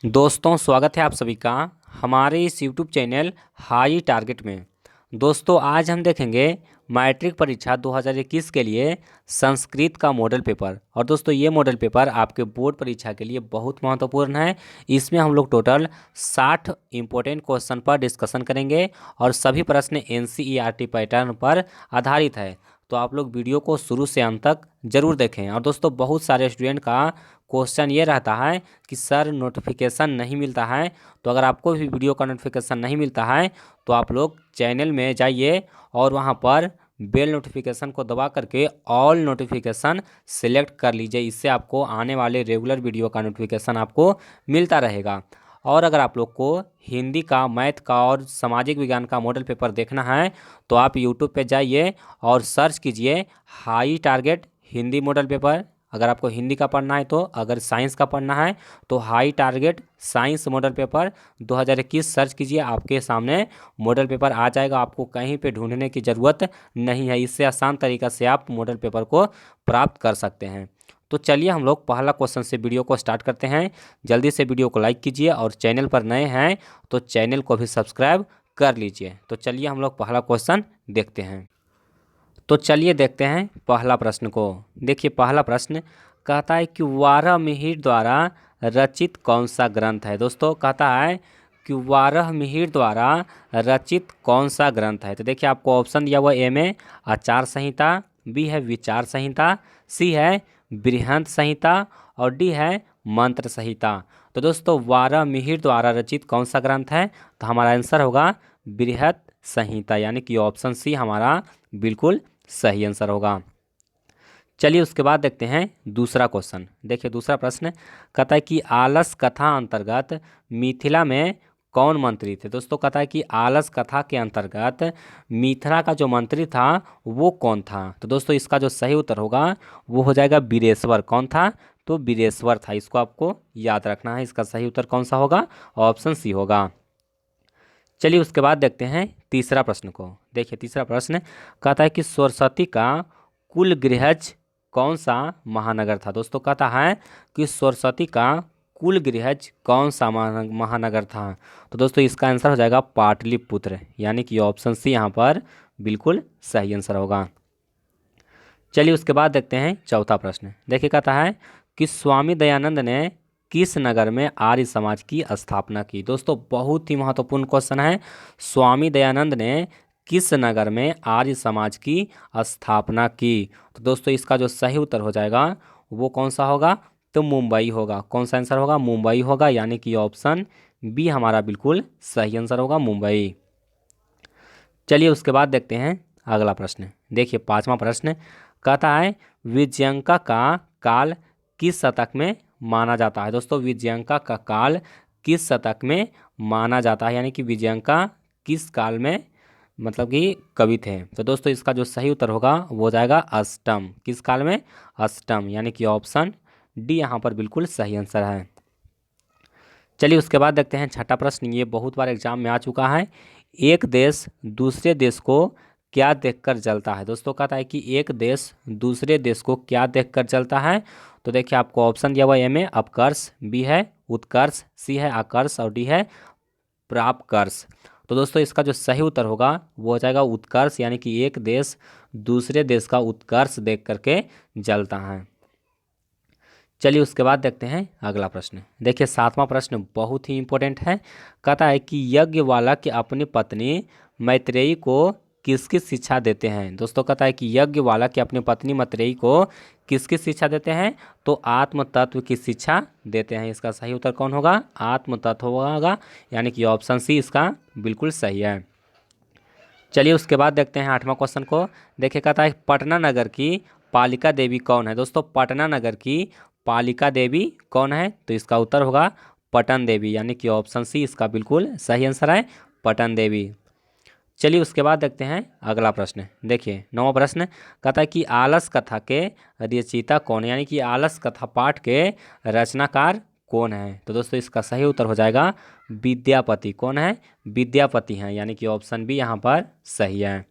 दोस्तों स्वागत है आप सभी का हमारे इस यूट्यूब चैनल हाई टारगेट में। दोस्तों आज हम देखेंगे मैट्रिक परीक्षा 2021 के लिए संस्कृत का मॉडल पेपर। और दोस्तों ये मॉडल पेपर आपके बोर्ड परीक्षा के लिए बहुत महत्वपूर्ण है। इसमें हम लोग टोटल 60 इम्पोर्टेंट क्वेश्चन पर डिस्कशन करेंगे और सभी प्रश्न एनसीईआरटी पैटर्न पर आधारित है। तो आप लोग वीडियो को शुरू से अंत तक जरूर देखें। और दोस्तों बहुत सारे स्टूडेंट का क्वेश्चन ये रहता है कि सर नोटिफिकेशन नहीं मिलता है। तो अगर आपको भी वीडियो का नोटिफिकेशन नहीं मिलता है तो आप लोग चैनल में जाइए और वहाँ पर बेल नोटिफिकेशन को दबा करके ऑल नोटिफिकेशन सिलेक्ट कर लीजिए। इससे आपको आने वाले रेगुलर वीडियो का नोटिफिकेशन आपको मिलता रहेगा। और अगर आप लोग को हिंदी का, मैथ का और सामाजिक विज्ञान का मॉडल पेपर देखना है तो आप यूट्यूब पे जाइए और सर्च कीजिए high target Hindi model paper. अगर आपको हिंदी का पढ़ना है तो, अगर साइंस का पढ़ना है तो high target science model paper 2021 search कीजिए, आपके सामने मॉडल पेपर आ जाएगा। आपको कहीं पे ढूंढने की ज़रूरत नहीं है। इससे आसान तरीका से आप मॉडल पेपर को प्राप्त कर सकते हैं। तो चलिए हम लोग पहला क्वेश्चन से वीडियो को स्टार्ट करते हैं। जल्दी से वीडियो को लाइक कीजिए और चैनल पर नए हैं तो चैनल को भी सब्सक्राइब कर लीजिए। तो चलिए हम लोग पहला क्वेश्चन देखते हैं। तो चलिए देखते हैं पहला प्रश्न को। देखिए पहला प्रश्न कहता है कि वाराहमिहिर द्वारा रचित कौन सा ग्रंथ है। दोस्तों कहता है कि वाराहमिहिर द्वारा रचित कौन सा ग्रंथ है। तो देखिए आपको ऑप्शन दिया हुआ ए में आचार संहिता, बी है विचार संहिता, सी है बृहंत संहिता और डी है मंत्र संहिता। तो दोस्तों वाराहमिहिर द्वारा रचित कौन सा ग्रंथ है, तो हमारा आंसर होगा बृहत संहिता, यानी कि ऑप्शन सी हमारा बिल्कुल सही आंसर होगा। चलिए उसके बाद देखते हैं दूसरा क्वेश्चन। देखिए दूसरा प्रश्न कहता है कि आलस कथा अंतर्गत मिथिला में कौन मंत्री थे। दोस्तों कहता है कि आलस कथा के अंतर्गत मिथिला का जो मंत्री था वो कौन था। तो दोस्तों इसका जो सही उत्तर होगा वो हो जाएगा बीरेश्वर। कौन था, तो बीरेश्वर था। इसको आपको याद रखना है। इसका सही उत्तर कौन सा होगा, ऑप्शन सी होगा। चलिए उसके बाद देखते हैं तीसरा प्रश्न को। देखिए तीसरा प्रश्न कहता है कि सरस्वती का कुल गृहज कौन सा महानगर था। दोस्तों कहता है कि सरस्वती का कुल गृहज कौन सा महानगर था। तो दोस्तों इसका आंसर हो जाएगा पाटलिपुत्र, यानी कि ऑप्शन सी यहाँ पर बिल्कुल सही आंसर होगा। चलिए उसके बाद देखते हैं चौथा प्रश्न। देखिए कहता है कि स्वामी दयानंद ने किस नगर में आर्य समाज की स्थापना की। दोस्तों बहुत ही महत्वपूर्ण क्वेश्चन है। स्वामी दयानंद ने किस नगर में आर्य समाज की स्थापना की। तो दोस्तों इसका जो सही उत्तर हो जाएगा वो कौन सा होगा, तो मुंबई होगा। कौन सा आंसर होगा, मुंबई होगा, यानी कि ऑप्शन बी हमारा बिल्कुल सही आंसर होगा, मुंबई। चलिए उसके बाद देखते हैं अगला प्रश्न। देखिए पांचवा प्रश्न कहता है विजयंका का काल किस शतक में माना जाता है। दोस्तों विजयंका का काल किस शतक में माना जाता है, यानी कि विजयंका किस काल में मतलब कि कवि थे। तो दोस्तों इसका जो सही उत्तर होगा वो हो जाएगा अष्टम। किस काल में, अष्टम, यानी कि ऑप्शन डी यहाँ पर बिल्कुल सही आंसर है। चलिए उसके बाद देखते हैं छठा प्रश्न। ये बहुत बार एग्जाम में आ चुका है। एक देश दूसरे देश को क्या देखकर जलता है। दोस्तों कहता है कि एक देश दूसरे देश को क्या देखकर जलता है। तो देखिए आपको ऑप्शन दिया हुआ ए में अपकर्ष, बी है उत्कर्ष, सी है आकर्ष और डी है प्रापकर्ष। तो दोस्तों इसका जो सही उत्तर होगा वो हो जाएगा उत्कर्ष, यानी कि एक देश दूसरे देश का उत्कर्ष देख करके जलता है। चलिए उसके बाद देखते हैं अगला प्रश्न। देखिए सातवां प्रश्न बहुत ही इंपॉर्टेंट है। कहता है कि यज्ञवाल्क्य अपनी पत्नी मैत्रेयी को किसकी शिक्षा देते हैं। दोस्तों कहता है कि यज्ञवाल्क्य अपनी पत्नी मैत्रेयी को किसकी शिक्षा देते हैं, तो आत्म तत्व की शिक्षा देते हैं। इसका सही उत्तर कौन होगा, आत्म तत्व होगा, यानी कि ऑप्शन सी इसका बिल्कुल सही है। चलिए उसके बाद देखते हैं आठवां क्वेश्चन को। देखिए कहता है पटना नगर की पालिका देवी कौन है। दोस्तों पटना नगर की पालिका देवी कौन है, तो इसका उत्तर होगा पटन देवी, यानी कि ऑप्शन सी इसका बिल्कुल सही आंसर है, पटन देवी। चलिए उसके बाद देखते हैं अगला प्रश्न। देखिए नौवां प्रश्न कहता है कि आलस कथा के रचयिता कौन है, यानी कि आलस कथा पाठ के रचनाकार कौन है। तो दोस्तों इसका सही उत्तर हो जाएगा विद्यापति। कौन है, विद्यापति हैं, यानी कि ऑप्शन बी यहाँ पर सही है।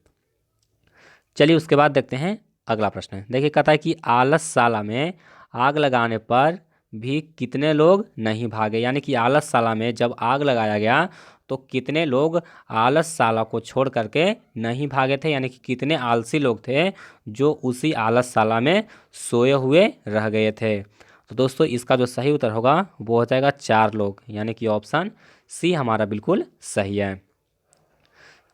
चलिए उसके बाद देखते हैं अगला प्रश्न। देखिए कहता है कि आलसशाला में आग लगाने पर भी कितने लोग नहीं भागे, यानी कि आलसशाला में जब आग लगाया गया तो कितने लोग आलसशाला को छोड़ करके नहीं भागे थे, यानी कि कितने आलसी लोग थे जो उसी आलसशाला में सोए हुए रह गए थे। तो दोस्तों इसका जो सही उत्तर होगा वो हो जाएगा 4 लोग, यानी कि ऑप्शन सी हमारा बिल्कुल सही है।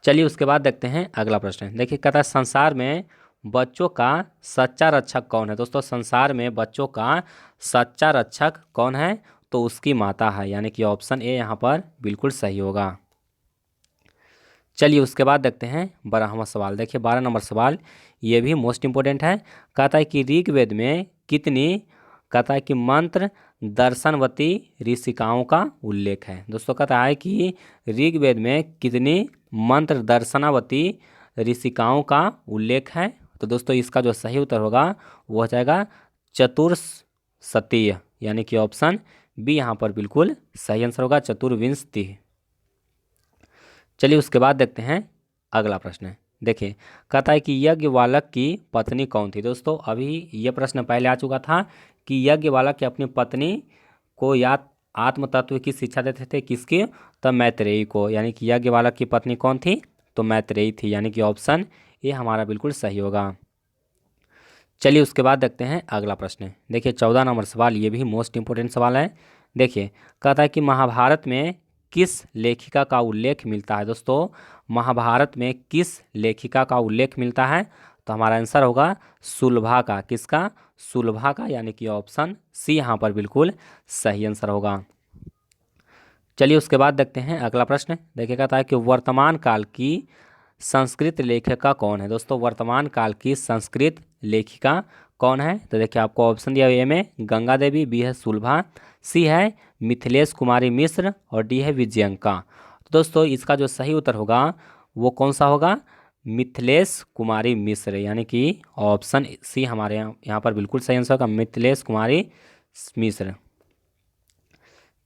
चलिए उसके बाद देखते हैं अगला प्रश्न। देखिए कहता है संसार में बच्चों का सच्चा रक्षक कौन है। दोस्तों संसार में बच्चों का सच्चा रक्षक कौन है, तो उसकी माता है, यानी कि ऑप्शन ए यहाँ पर बिल्कुल सही होगा। चलिए उसके बाद देखते हैं 12वां सवाल। देखिए 12 नंबर सवाल ये भी मोस्ट इंपॉर्टेंट है। कहता है कि ऋग्वेद में कितनी, कहता है कि मंत्र दर्शनवती ऋषिकाओं का उल्लेख है। दोस्तों कहता है कि ऋग्वेद में कितनी मंत्र दर्शनावती ऋषिकाओं का उल्लेख है। तो दोस्तों इसका जो सही उत्तर होगा वो हो जाएगा चतुर्सतीय, यानी कि ऑप्शन बी यहाँ पर बिल्कुल सही आंसर होगा, चतुर्विंशति। चलिए उसके बाद देखते हैं अगला प्रश्न। देखिए कहता है कि यज्ञवालक की पत्नी कौन थी। दोस्तों अभी ये प्रश्न पहले आ चुका था कि यज्ञवालक की अपनी पत्नी को या आत्म तत्व की शिक्षा देते थे, किसकी, तब मैत्रेयी को, यानी कि यज्ञवालक की पत्नी कौन थी, तो मैत्रेयी थी, यानी कि ऑप्शन ये हमारा बिल्कुल सही होगा। चलिए उसके बाद देखते हैं अगला प्रश्न। देखिए 14 नंबर सवाल ये भी मोस्ट इंपोर्टेंट सवाल है। देखिए कहता है कि महाभारत में किस लेखिका का उल्लेख मिलता है। दोस्तों महाभारत में किस लेखिका का उल्लेख मिलता है, तो हमारा आंसर होगा सुलभा का, किसका, सुलभा का, यानी कि ऑप्शन सी यहाँ पर बिल्कुल सही आंसर होगा। चलिए उसके बाद देखते हैं अगला प्रश्न। देखिए कहता है कि वर्तमान काल की संस्कृत लेखिका कौन है। दोस्तों वर्तमान काल की संस्कृत लेखिका कौन है, तो देखिए आपको ऑप्शन दिया ए में गंगा देवी, बी है सुलभा, सी है मिथिलेश कुमारी मिश्र और डी है विजयंका। तो दोस्तों इसका जो सही उत्तर होगा वो कौन सा होगा, मिथिलेश कुमारी मिश्र, यानी कि ऑप्शन सी हमारे यहाँ पर बिल्कुल सही आंसर होगा, मिथिलेश कुमारी मिश्र।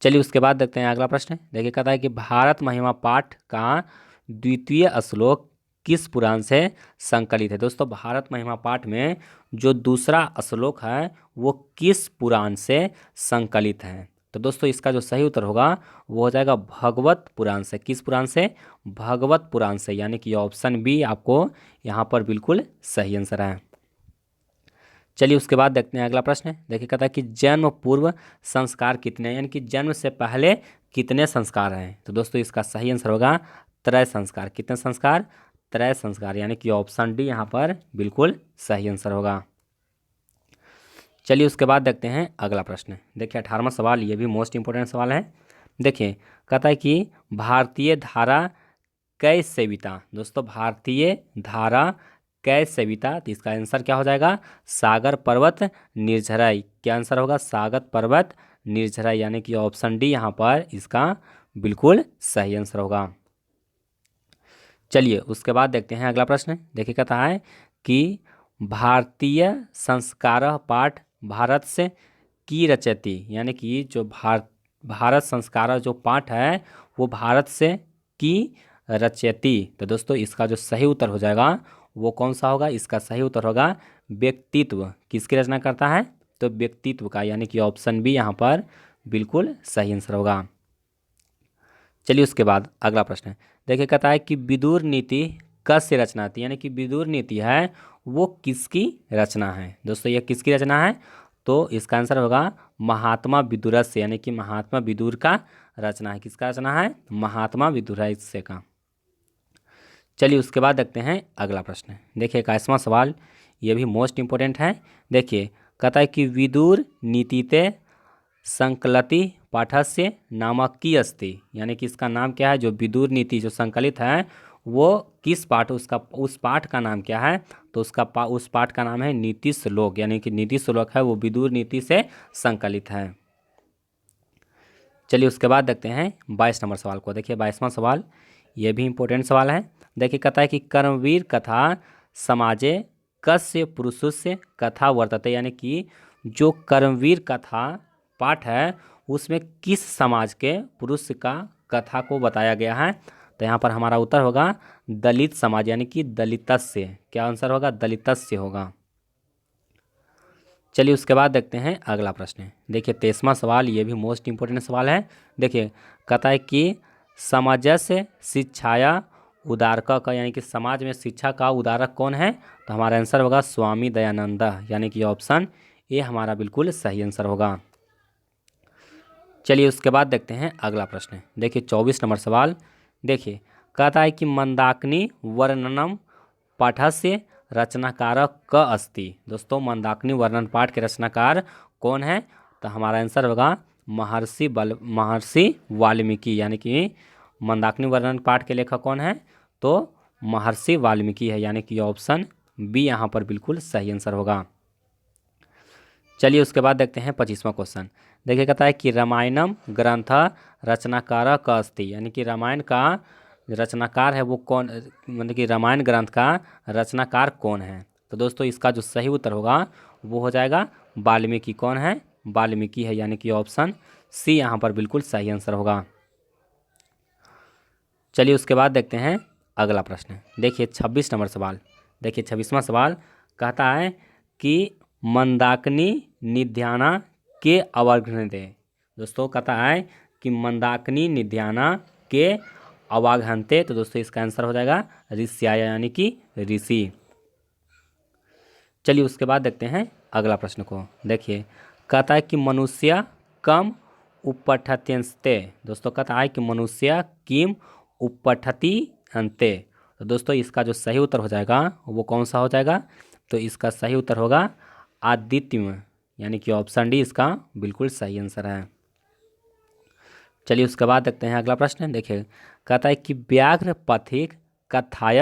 चलिए उसके बाद देखते हैं अगला प्रश्न। देखिए कहता है कि भारत महिमा पाठ का द्वितीय श्लोक किस पुराण से संकलित है। दोस्तों भारत महिमा पाठ में जो दूसरा श्लोक है वो किस पुराण से संकलित है, तो दोस्तों इसका जो सही उत्तर होगा वो हो जाएगा भगवत पुराण से। किस पुराण से, भगवत पुराण से, यानी कि ऑप्शन बी आपको यहाँ पर बिल्कुल सही आंसर है। चलिए उसके बाद देखते हैं अगला प्रश्न। देखिए कहता है कि जन्म पूर्व संस्कार कितने हैं, यानी कि जन्म से पहले कितने संस्कार हैं, तो दोस्तों इसका सही आंसर होगा त्रय संस्कार। कितने संस्कार, त्रय संस्कार, यानी कि ऑप्शन डी यहाँ पर बिल्कुल सही आंसर होगा। चलिए उसके बाद देखते हैं अगला प्रश्न। देखिए 18वां सवाल ये भी मोस्ट इंपोर्टेंट सवाल है। देखिए कहता है कि भारतीय धारा कैसे सेविता। दोस्तों भारतीय धारा कैसे सेविता, तो इसका आंसर क्या हो जाएगा, सागर पर्वत निर्झराई। क्या आंसर होगा, सागर पर्वत निर्झराई, यानी कि ऑप्शन डी यहाँ पर इसका बिल्कुल सही आंसर होगा। चलिए उसके बाद देखते हैं अगला प्रश्न। देखिए कहता है कि भारतीय संस्कार पाठ भारत से की रचयति, यानी कि जो भारत संस्कार जो पाठ है वो भारत से की रचयति, तो दोस्तों इसका जो सही उत्तर हो जाएगा वो कौन सा होगा, इसका सही उत्तर होगा व्यक्तित्व। किसकी रचना करता है, तो व्यक्तित्व का, यानी कि ऑप्शन बी यहाँ पर बिल्कुल सही आंसर होगा। चलिए उसके बाद अगला प्रश्न। देखिए कहता है कि विदुर नीति कस्य रचना थी, यानी कि विदुर नीति है वो किसकी रचना है। दोस्तों ये किसकी रचना है, तो इसका आंसर होगा महात्मा विदुरस्य, यानी कि महात्मा विदुर का रचना है। किसका रचना है, महात्मा विदुरस्य का। चलिए उसके बाद देखते हैं अगला प्रश्न। देखिए 21वां सवाल ये भी मोस्ट इंपोर्टेंट है। देखिए कहता है कि विदुर नीतिते संकलति पाठस्य नामक की अस्ति, यानी कि इसका नाम क्या है, जो विदुर नीति जो संकलित है वो किस पाठ, उसका उस पाठ का नाम क्या है, तो उस पाठ का नाम है नीति श्लोक, यानी कि नीति श्लोक है वो विदुर नीति से संकलित है। चलिए उसके बाद देखते हैं 22 नंबर सवाल को। देखिए 22वां सवाल ये भी इंपॉर्टेंट सवाल है। देखिए कहता है कि कर्मवीर कथा समाजे कस्य पुरुषस्य कथा वर्तते, यानी कि जो कर्मवीर कथा पाठ है उसमें किस समाज के पुरुष का कथा को बताया गया है, तो यहाँ पर हमारा उत्तर होगा दलित समाज, यानी कि दलितस्य। क्या आंसर होगा, दलितस्य होगा। चलिए उसके बाद देखते हैं अगला प्रश्न। देखिए 23वां सवाल, ये भी मोस्ट इंपोर्टेंट सवाल है। देखिए कहता है कि सामंजस्य शिक्षाया उदारक का, यानी कि समाज में शिक्षा का उदारक कौन है? तो हमारा आंसर होगा स्वामी दयानंद, यानी कि ऑप्शन ए हमारा बिल्कुल सही आंसर होगा। चलिए उसके बाद देखते हैं अगला प्रश्न। देखिए 24 नंबर सवाल। देखिए कहता है कि मंदाकिनी वर्णनम पाठस्य रचनाकार क अस्ति। दोस्तों मंदाकिनी वर्णन पाठ के रचनाकार कौन है? तो हमारा आंसर होगा महर्षि वाल्मीकि, यानी कि मंदाकिनी वर्णन पाठ के लेखक कौन है? तो महर्षि वाल्मीकि है, यानी कि ऑप्शन बी यहाँ पर बिल्कुल सही आंसर होगा। चलिए उसके बाद देखते हैं 25वां क्वेश्चन। देखिए कहता है कि रामायणम ग्रंथ रचनाकार का अस्ति, यानी कि रामायण का रचनाकार है वो कौन, मतलब कि रामायण ग्रंथ का रचनाकार कौन है? तो दोस्तों इसका जो सही उत्तर होगा वो हो जाएगा वाल्मीकि। कौन है? वाल्मीकि है, यानी कि ऑप्शन सी यहाँ पर बिल्कुल सही आंसर होगा। चलिए उसके बाद देखते हैं अगला प्रश्न। देखिए 26 नंबर सवाल। देखिए 26वां सवाल कहता है कि मंदाकिनी निध्याना के अवगृह्यन्ते। दोस्तों कहता है कि मंदाकिनी निध्याना के अवगृह्यन्ते, तो दोस्तों इसका आंसर हो जाएगा ऋष्याय, यानी कि ऋषि। चलिए उसके बाद देखते हैं अगला प्रश्न को। देखिए कहता है कि मनुष्य कम उपपठत्यन्ते। दोस्तों कहता है कि मनुष्य किम उपपठति अंते। तो दोस्तों इसका जो सही उत्तर हो जाएगा वो कौन सा हो जाएगा? तो इसका सही उत्तर होगा आदित्य, यानी कि ऑप्शन डी इसका बिल्कुल सही आंसर है। चलिए उसके बाद देखते हैं अगला प्रश्न। देखिए कहता है कि व्याघ्र पथिक कथाय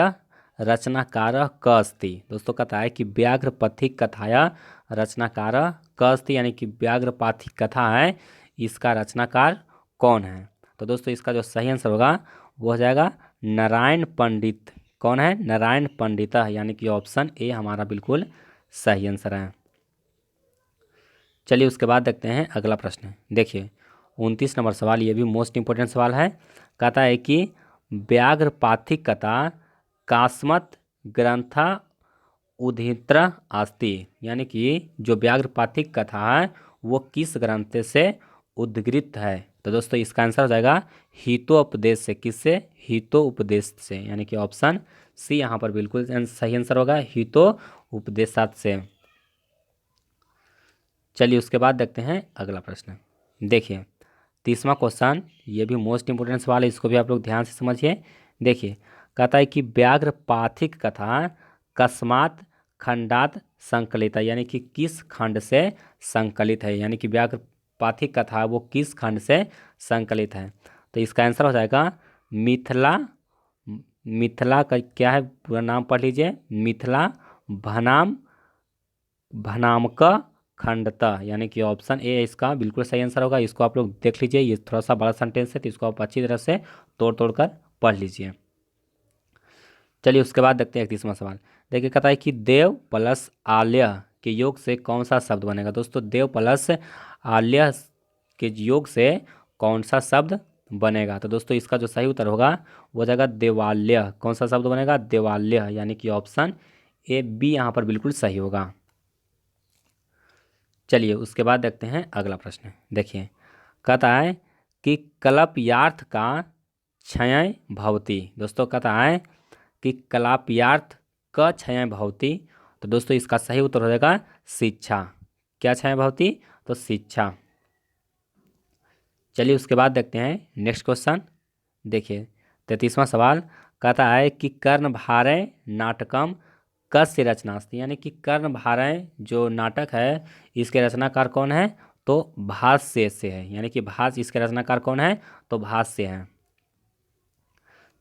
रचनाकार क अस्ति। दोस्तों कहता है कि व्याघ्र पथिक कथाय रचनाकार क अस्ति, यानी कि व्याघ्र पाथिक कथा है, इसका रचनाकार कौन है? तो दोस्तों इसका जो सही आंसर होगा वो हो जाएगा नारायण पंडित। कौन है? नारायण पंडित, यानी कि ऑप्शन ए हमारा बिल्कुल सही आंसर है। चलिए उसके बाद देखते हैं अगला प्रश्न। देखिए 29 नंबर सवाल, ये भी मोस्ट इंपोर्टेंट सवाल है। कहता है कि व्याघ्र पाथिक कथा कास्मत ग्रंथ उद्धित्र अस्ति, यानी कि जो व्याघ्र पाथिक कथा है वो किस ग्रंथ से उद्धृत है? तो दोस्तों इसका आंसर हो जाएगा हितोपदेश से। किससे? हितोपदेश से, यानी कि ऑप्शन सी यहाँ पर बिल्कुल सही आंसर होगा, हितोपदेशात से। चलिए उसके बाद देखते हैं अगला प्रश्न। देखिए 30वां क्वेश्चन, ये भी मोस्ट इंपोर्टेंट सवाल है, इसको भी आप लोग ध्यान से समझिए। देखिए कहता है कि व्याघ्र पाथिक कथा कस्मात खंडात संकलित है, यानी कि किस खंड से संकलित है? यानी कि व्याघ्र पाथिक कथा वो किस खंड से संकलित है? तो इसका आंसर हो जाएगा मिथिला। मिथिला का क्या है पूरा नाम पढ़ लीजिए, मिथिला भनाम भनामक खंडता, यानी कि ऑप्शन ए इसका बिल्कुल सही आंसर होगा। इसको आप लोग देख लीजिए, ये थोड़ा सा बड़ा सेंटेंस है तो इसको आप अच्छी तरह से तोड़ तोड़ कर पढ़ लीजिए। चलिए उसके बाद देखते हैं 31वां सवाल। देखिए कहता है कि देव प्लस आल्य के योग से कौन सा शब्द बनेगा? दोस्तों देव प्लस आल्य के योग से कौन सा शब्द बनेगा? तो दोस्तों इसका जो सही उत्तर होगा वो हो जाएगा देवालय। कौन सा शब्द बनेगा? देवालय, यानी कि ऑप्शन ए बी यहाँ पर बिल्कुल सही होगा। चलिए उसके बाद देखते हैं अगला प्रश्न। देखिए कहता है कि कलपयार्थ का क्षय भवति। दोस्तों कहता है कि कलापयार्थ क क्षय भवति, तो दोस्तों इसका सही उत्तर हो जाएगा शिक्षा। क्या क्षय भवति? तो शिक्षा। चलिए उसके बाद देखते हैं नेक्स्ट क्वेश्चन। देखिए 33वां सवाल कहता है कि कर्णभारय नाटकम कस्य रचनास्ति, यानी कि कर्णभारय जो नाटक है इसके रचनाकार कौन है? तो भाष्य से है, यानी कि भाष्य इसके रचनाकार कौन है? तो भाष्य है।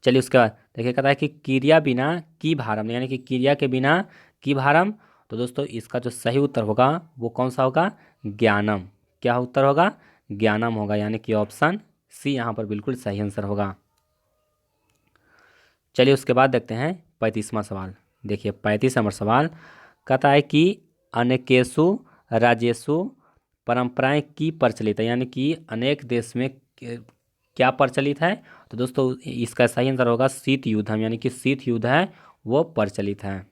चलिए उसके बाद देखिए कहता है कि क्रिया बिना की भारम, यानी कि क्रिया के बिना की भारम, तो दोस्तों इसका जो सही उत्तर होगा वो कौन सा होगा? ज्ञानम। क्या उत्तर होगा? ज्ञानम होगा, यानी कि ऑप्शन सी यहाँ पर बिल्कुल सही आंसर होगा। चलिए उसके बाद देखते हैं 35वां सवाल। देखिए 35 नंबर सवाल कहता है कि अनेकेशु राज्येषु परंपराएं की प्रचलित है, यानी कि अनेक देश में क्या प्रचलित है? तो दोस्तों इसका सही आंसर होगा शीत युद्धम, यानी कि शीत युद्ध है वो प्रचलित है।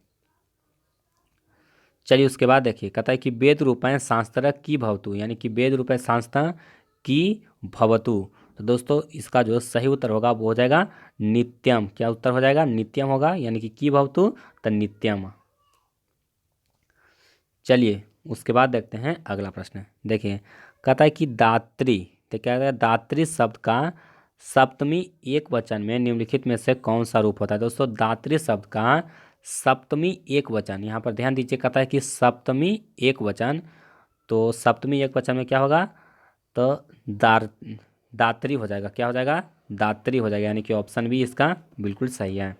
चलिए उसके बाद देखिए, कहता है कि वेद रूपेण सांस्तर की भवतु, यानी कि वेद रूपेण सांस्तर की भवतु। तो दोस्तों इसका जो सही उत्तर होगा वो हो जाएगा नित्यम। क्या उत्तर हो जाएगा? नित्यम होगा, यानी कि की भवतु तो नित्यम। चलिए उसके बाद देखते हैं अगला प्रश्न। देखिए कहता है कि दात्री, तो क्या कहता है, दात्री शब्द का सप्तमी एक वचन में निम्नलिखित में से कौन सा रूप होता है? दोस्तों दात्री शब्द का सप्तमी एक वचन, यहाँ पर ध्यान दीजिए, कहता है कि सप्तमी एक वचन, तो सप्तमी एक वचन में क्या होगा? तो दार दात्री हो जाएगा। क्या हो जाएगा? दात्री हो जाएगा, यानी कि ऑप्शन बी इसका बिल्कुल सही है।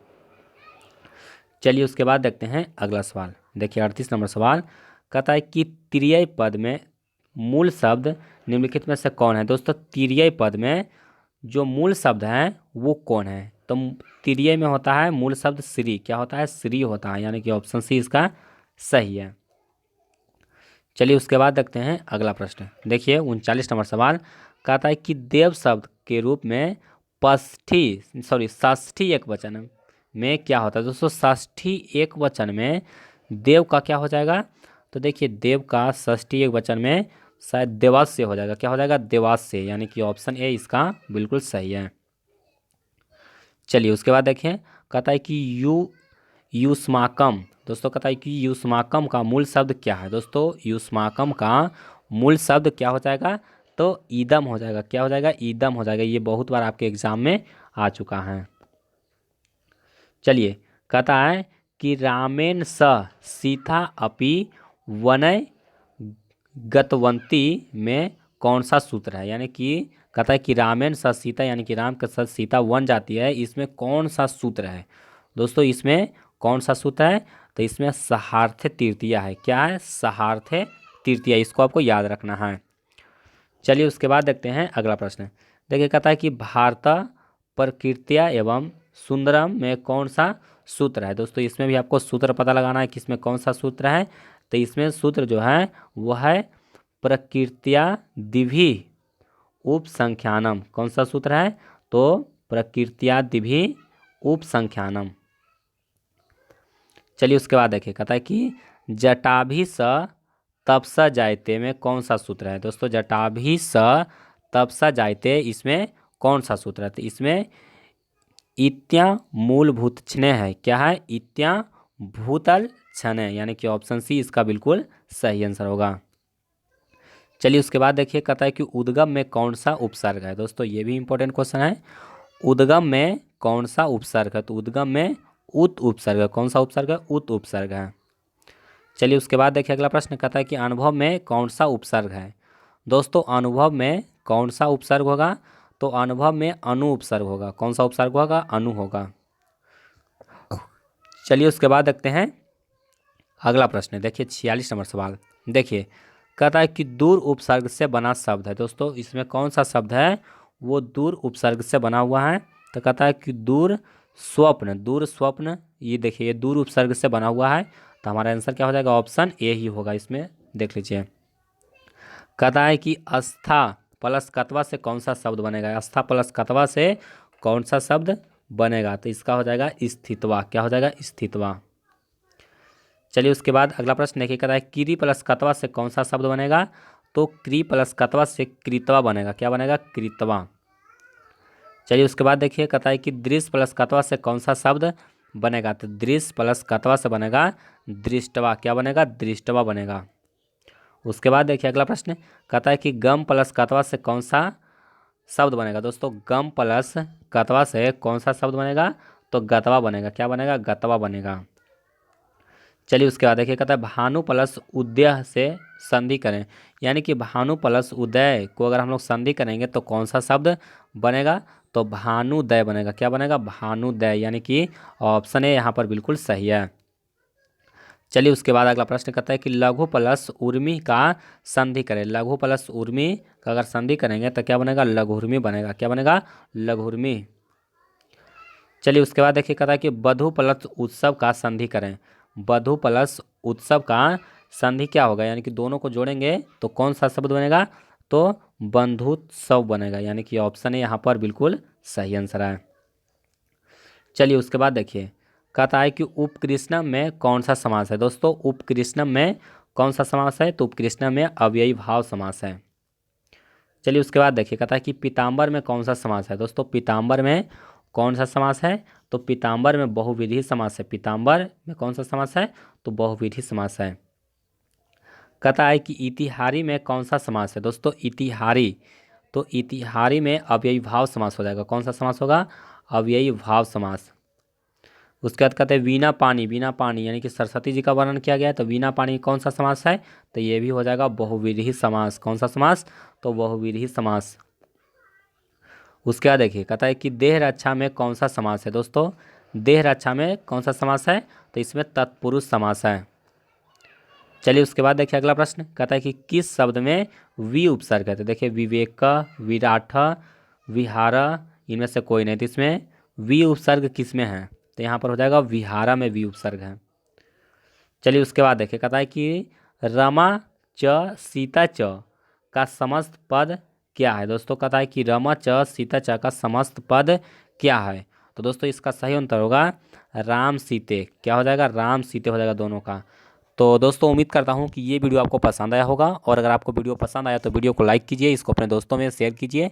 चलिए उसके बाद देखते हैं अगला सवाल। देखिए 38 नंबर सवाल कहता है कि तिर्यय पद में मूल शब्द निम्नलिखित में से कौन है? दोस्तों तिर्यय पद में जो मूल शब्द है वो कौन है? तो तिर्यय में होता है मूल शब्द श्री। क्या होता है? श्री होता है, यानी कि ऑप्शन सी इसका सही है। चलिए उसके बाद देखते हैं अगला प्रश्न। देखिए 39 नंबर सवाल कहता है कि देव शब्द के रूप में षष्ठी एक वचन में क्या होता है? दोस्तों षष्ठी एक वचन में देव का क्या हो जाएगा? तो देखिए देव का षष्ठी एक वचन में शायद देवास्य हो जाएगा। क्या हो जाएगा? देवास्य, यानी कि ऑप्शन ए इसका बिल्कुल सही है। चलिए उसके बाद देखें, कहता है कि युष्माकम। दोस्तों कहता है कि युष्माकम का मूल शब्द क्या है? दोस्तों युष्माकम का मूल शब्द क्या हो जाएगा? तो ईदम हो जाएगा। क्या हो जाएगा? ईदम हो जाएगा। ये बहुत बार आपके एग्जाम में आ चुका है। चलिए कहता है कि रामेण स सीता अपि वनय गतवंती में कौन सा सूत्र है? यानी कि कहता है कि रामेण स सीता, यानी कि राम के साथ सीता वन जाती है, इसमें कौन सा सूत्र है? दोस्तों इसमें कौन सा सूत्र है? तो इसमें सहार्थ तृतीया है। क्या है? सहार्थ तृतीया, इसको आपको याद रखना है। चलिए उसके बाद देखते हैं अगला प्रश्न। देखिए कहता है कि भारत प्रकृत्या एवं सुंदरम में कौन सा सूत्र है? दोस्तों इसमें भी आपको सूत्र पता लगाना है कि इसमें कौन सा सूत्र है। तो इसमें सूत्र जो है वह है प्रकृत्या दिभि उपसंख्यानम। कौन सा सूत्र है? तो प्रकृत्या दिभि उपसंख्यानम। चलिए उसके बाद देखिए कहता है कि जटाभि स तपसा जायते में कौन सा सूत्र है? दोस्तों जटाभि स तपसा जायते, इसमें कौन सा सूत्र है? तो इसमें इत्या मूलभूत क्षण है। क्या है? इत्या भूतल क्षण है, यानी कि ऑप्शन सी इसका बिल्कुल सही आंसर होगा। चलिए उसके बाद देखिए कहता है कि उद्गम में कौन सा उपसर्ग है? दोस्तों ये भी इंपॉर्टेंट क्वेश्चन है। उद्गम में कौन सा उपसर्ग है? तो उद्गम में उत उपसर्ग है। कौन सा उपसर्ग है? उत उपसर्ग है। चलिए उसके बाद देखिए अगला प्रश्न कहता है कि अनुभव में कौन सा उपसर्ग है? दोस्तों अनुभव में कौन सा उपसर्ग होगा? तो अनुभव में अनु उपसर्ग होगा। कौन सा उपसर्ग होगा? अनु होगा। चलिए उसके बाद देखते हैं अगला प्रश्न। देखिए 46 नंबर सवाल। देखिए कहता है कि दूर उपसर्ग से बना शब्द है। दोस्तों इसमें कौन सा शब्द है? वो दूर उपसर्ग से बना हुआ है। तो कहता है कि दूर स्वप्न, दूर स्वप्न, ये देखिए ये दूर उपसर्ग से बना हुआ है। तो हमारा आंसर क्या हो जाएगा? ऑप्शन ए ही होगा। इसमें देख लीजिए कहता है कि अस्था प्लस कतवा से कौन सा शब्द बनेगा? अस्था प्लस कतवा से कौन सा शब्द बनेगा? तो इसका हो जाएगा स्थितवा। क्या हो जाएगा? स्थितवा। चलिए उसके बाद अगला प्रश्न देखिए कहता है क्री प्लस कतवा से कौन सा शब्द बनेगा? तो क्री प्लस कतवा से कृतवा बनेगा। क्या बनेगा? कृतवा। चलिए उसके बाद देखिए कहता है कि दृश्य प्लस कतवा से कौन सा शब्द बनेगा? तो दृश्य प्लस कतवा से बनेगा दृष्टवा। क्या बनेगा? दृष्टवा बनेगा। उसके बाद देखिए अगला प्रश्न कहता है कि गम प्लस कतवा से कौन सा शब्द बनेगा? दोस्तों गम प्लस कतवा से कौन सा शब्द बनेगा? तो गतवा बनेगा। क्या बनेगा? गतवा बनेगा। चलिए उसके बाद देखिए कहता है भानु प्लस उदय से संधि करें, यानी कि भानु प्लस उदय को अगर हम लोग संधि करेंगे तो कौन सा शब्द बनेगा? तो भानुदय बनेगा। क्या बनेगा? भानुदय, यानी कि ऑप्शन ए यहाँ पर बिल्कुल सही है। चलिए उसके बाद अगला प्रश्न कहता है कि लघु प्लस उर्मी का संधि करें। लघु प्लस उर्मी का अगर संधि करेंगे तो क्या बनेगा? लघुर्मी बनेगा। क्या बनेगा? लघुर्मी। चलिए उसके बाद देखिए कहता है कि बधु प्लस उत्सव का संधि करें। बधु प्लस उत्सव का संधि क्या होगा? यानी कि दोनों को जोड़ेंगे तो कौन सा शब्द बनेगा? तो बंधुत्सव बनेगा, यानी कि ऑप्शन है यहाँ पर बिल्कुल सही आंसर है। चलिए उसके बाद देखिए कहता है कि उपकृष्णम में कौन सा समास है। दोस्तों उपकृष्णम में कौन सा समास है, तो उपकृष्णम में अव्ययी भाव समास है। चलिए उसके बाद देखिए, कहता है कि पीताम्बर में कौन सा समास है। दोस्तों पीताम्बर में कौन सा समास है, तो पीताम्बर में बहुविधि समास है। पीताम्बर में कौन सा समास है, तो बहुविधि समास है। कहता है कि इतिहारी में कौन सा समास है। दोस्तों इतिहारी, तो इतिहारी में अव्ययी भाव समास हो जाएगा। कौन सा समास होगा, अव्ययी भाव समास। उसके बाद कहते हैं वीणा पानी, वीणा पानी यानी कि सरस्वती जी का वर्णन किया गया है, तो वीणा पानी कौन सा समास है, तो ये भी हो जाएगा बहुव्रीहि समास। कौन सा समास, तो बहुव्रीहि समास। उसके बाद देखिए, कहता है कि देह रक्षा में कौन सा समास है। दोस्तों देह रक्षा में कौन सा समास है, तो इसमें तत्पुरुष समास है। चलिए उसके बाद देखिए अगला प्रश्न, कहता है कि किस शब्द में वी उपसर्ग है। तो देखिए विवेक, विराट, विहारा, इनमें से कोई नहीं, तो इसमें वी उपसर्ग किस में है, तो यहाँ पर हो जाएगा विहारा में वी उपसर्ग है। चलिए उसके बाद देखिए, कहता है कि रमा च सीता च का समस्त पद क्या है। दोस्तों कहता है कि रमा च सीता च का समस्त पद क्या है, तो दोस्तों इसका सही उत्तर होगा राम सीते। क्या हो जाएगा, राम सीते हो जाएगा दोनों का। तो दोस्तों उम्मीद करता हूँ कि ये वीडियो आपको पसंद आया होगा, और अगर आपको वीडियो पसंद आया तो वीडियो को लाइक कीजिए, इसको अपने दोस्तों में शेयर कीजिए,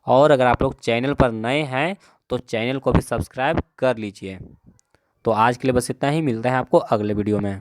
और अगर आप लोग चैनल पर नए हैं तो चैनल को भी सब्सक्राइब कर लीजिए। तो आज के लिए बस इतना ही, मिलते हैं आपको अगले वीडियो में।